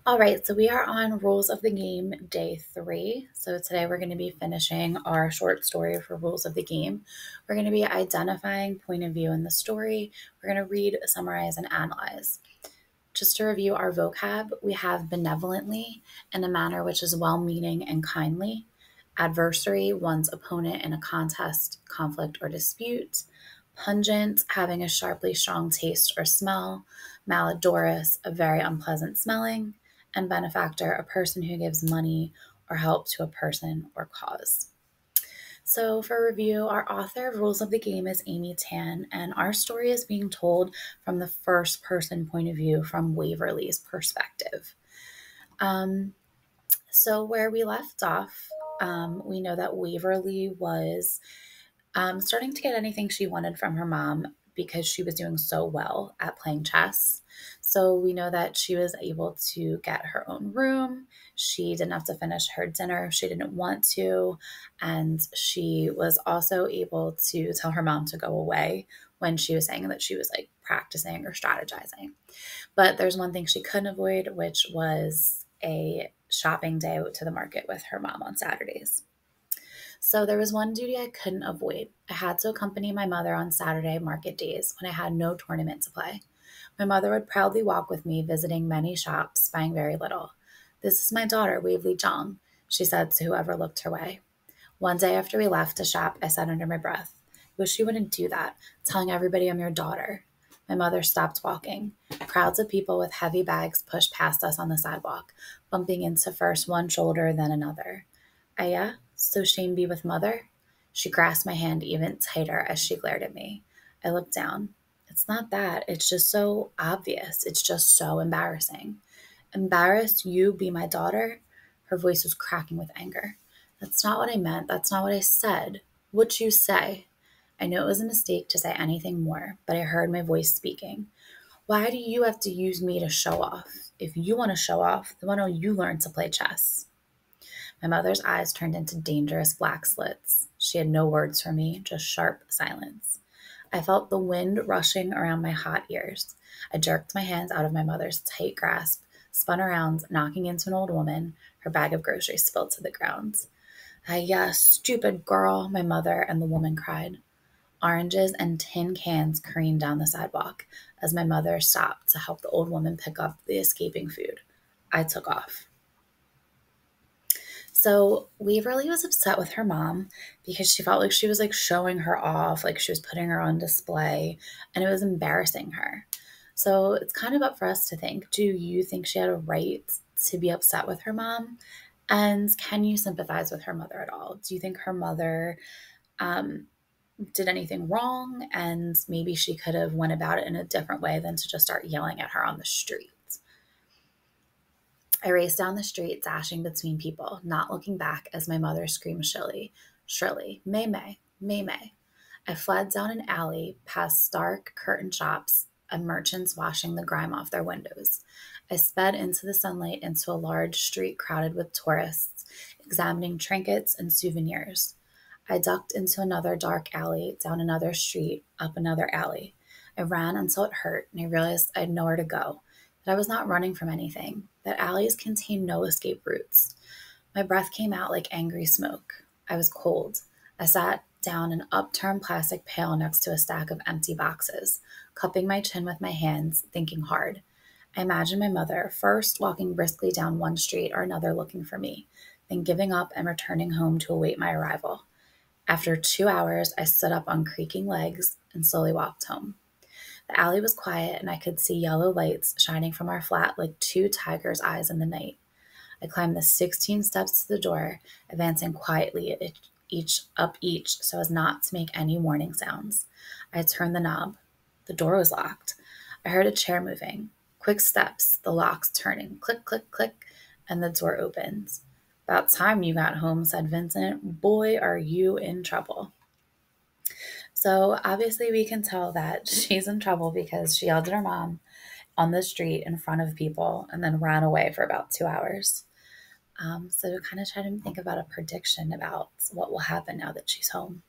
All right, so we are on Rules of the Game day 3. So today we're going to be finishing our short story for Rules of the Game. We're going to be identifying point of view in the story. We're going to read, summarize, and analyze. Just to review our vocab, we have benevolently in a manner which is well meaning and kindly, adversary, one's opponent in a contest, conflict, or dispute, pungent, having a sharply strong taste or smell, malodorous, a very unpleasant smelling, and benefactor, a person who gives money or help to a person or cause. So, for review, our author of Rules of the Game is Amy Tan, and our story is being told from the first person point of view from Waverly's perspective. So, where we left off, we know that Waverly was starting to get anything she wanted from her mom because she was doing so well at playing chess. So we know that she was able to get her own room. She didn't have to finish her dinner if she didn't want to. And she was also able to tell her mom to go away when she was saying that she was like practicing or strategizing. But there's one thing she couldn't avoid, which was a shopping day to the market with her mom on Saturdays. So there was one duty I couldn't avoid. I had to accompany my mother on Saturday market days when I had no tournament to play. My mother would proudly walk with me, visiting many shops, buying very little. "This is my daughter, Waverly Jong," she said to whoever looked her way. One day after we left a shop, I said under my breath, "I wish you wouldn't do that, telling everybody I'm your daughter." My mother stopped walking. Crowds of people with heavy bags pushed past us on the sidewalk, bumping into first one shoulder, then another. "Aya, so shame be with mother?" She grasped my hand even tighter as she glared at me. I looked down. "It's not that. It's just so obvious. It's just so embarrassing." "Embarrassed you be my daughter?" Her voice was cracking with anger. "That's not what I meant. That's not what I said. What'd you say?" I knew it was a mistake to say anything more, but I heard my voice speaking. "Why do you have to use me to show off? If you want to show off, then why don't you learn to play chess?" My mother's eyes turned into dangerous black slits. She had no words for me, just sharp silence. I felt the wind rushing around my hot ears. I jerked my hands out of my mother's tight grasp, spun around, knocking into an old woman. Her bag of groceries spilled to the ground. "Hiya, stupid girl," my mother and the woman cried. Oranges and tin cans careened down the sidewalk as my mother stopped to help the old woman pick up the escaping food. I took off. So Waverly was upset with her mom because she felt like she was like showing her off, like she was putting her on display, and it was embarrassing her. So it's kind of up for us to think, do you think she had a right to be upset with her mom? And can you sympathize with her mother at all? Do you think her mother um, did anything wrong and maybe she could have went about it in a different way than to just start yelling at her on the street? I raced down the street, dashing between people, not looking back as my mother screamed shrilly, "May May, May May." I fled down an alley, past stark curtained shops and merchants washing the grime off their windows. I sped into the sunlight into a large street crowded with tourists, examining trinkets and souvenirs. I ducked into another dark alley, down another street, up another alley. I ran until it hurt, and I realized I had nowhere to go, that I was not running from anything, that alleys contained no escape routes. My breath came out like angry smoke. I was cold. I sat down an upturned plastic pail next to a stack of empty boxes, cupping my chin with my hands, thinking hard. I imagined my mother first walking briskly down one street or another looking for me, then giving up and returning home to await my arrival. After 2 hours, I stood up on creaking legs and slowly walked home. The alley was quiet, and I could see yellow lights shining from our flat like two tigers' eyes in the night. I climbed the 16 steps to the door, advancing quietly each so as not to make any warning sounds. I turned the knob. The door was locked. I heard a chair moving. Quick steps, the locks turning, click, click, click, and the door opened. "About time you got home," said Vincent. "Boy, are you in trouble." So obviously we can tell that she's in trouble because she yelled at her mom on the street in front of people and then ran away for about 2 hours. So to kind of try to think about a prediction about what will happen now that she's home.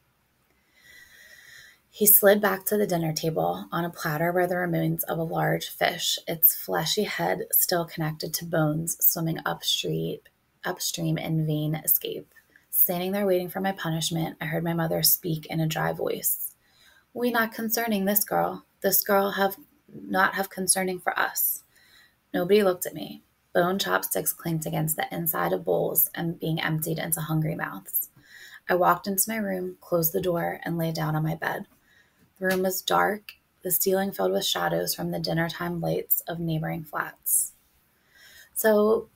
He slid back to the dinner table. On a platter were the remains of a large fish, its fleshy head still connected to bones swimming upstream in vain escape. Standing there waiting for my punishment, I heard my mother speak in a dry voice. We not concerning this girl. This girl have not have concerning for us. Nobody looked at me. Bone chopsticks clinked against the inside of bowls and being emptied into hungry mouths. I walked into my room, closed the door, and lay down on my bed. The room was dark, the ceiling filled with shadows from the dinner time lights of neighboring flats. So,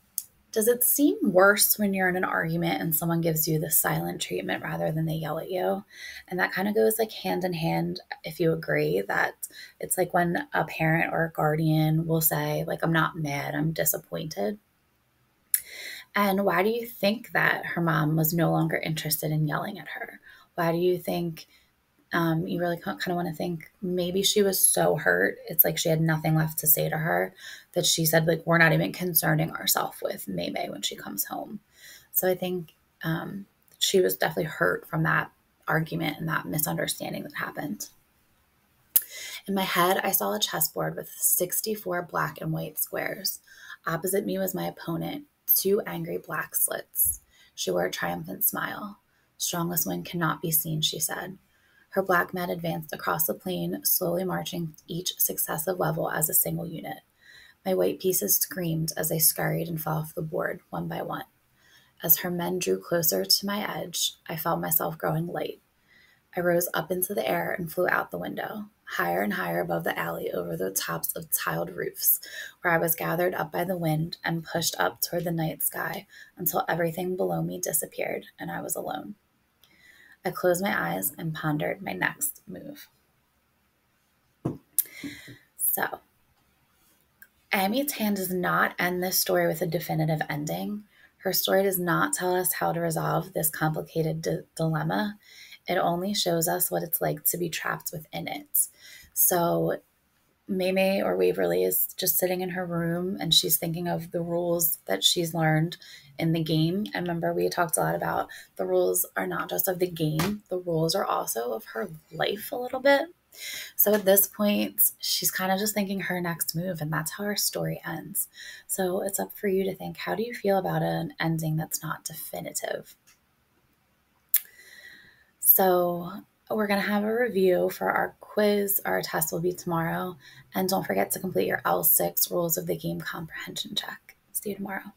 does it seem worse when you're in an argument and someone gives you the silent treatment rather than they yell at you? And that kind of goes like hand in hand, if you agree, that it's like when a parent or a guardian will say, like, I'm not mad, I'm disappointed. And why do you think that her mom was no longer interested in yelling at her? Why do you think you really kind of want to think maybe she was so hurt, it's like she had nothing left to say to her, that she said, like, we're not even concerning ourselves with May May when she comes home. So I think she was definitely hurt from that argument and that misunderstanding that happened. In my head, I saw a chessboard with 64 black and white squares. Opposite me was my opponent, two angry black slits. She wore a triumphant smile. Strongest one cannot be seen, she said. Her black men advanced across the plain, slowly marching each successive level as a single unit. My white pieces screamed as they scurried and fell off the board, one by one. As her men drew closer to my edge, I felt myself growing light. I rose up into the air and flew out the window, higher and higher above the alley over the tops of tiled roofs, where I was gathered up by the wind and pushed up toward the night sky until everything below me disappeared and I was alone. I closed my eyes and pondered my next move. So, Amy Tan does not end this story with a definitive ending. Her story does not tell us how to resolve this complicated dilemma. It only shows us what it's like to be trapped within it. So, Maymay or Waverly is just sitting in her room and she's thinking of the rules that she's learned in the game. And remember, we talked a lot about the rules are not just of the game, the rules are also of her life a little bit. So at this point, she's kind of just thinking her next move, and that's how her story ends. So it's up for you to think, how do you feel about an ending that's not definitive? So we're going to have a review for our quiz. Our test will be tomorrow. And don't forget to complete your L6 rules of the game comprehension check. See you tomorrow.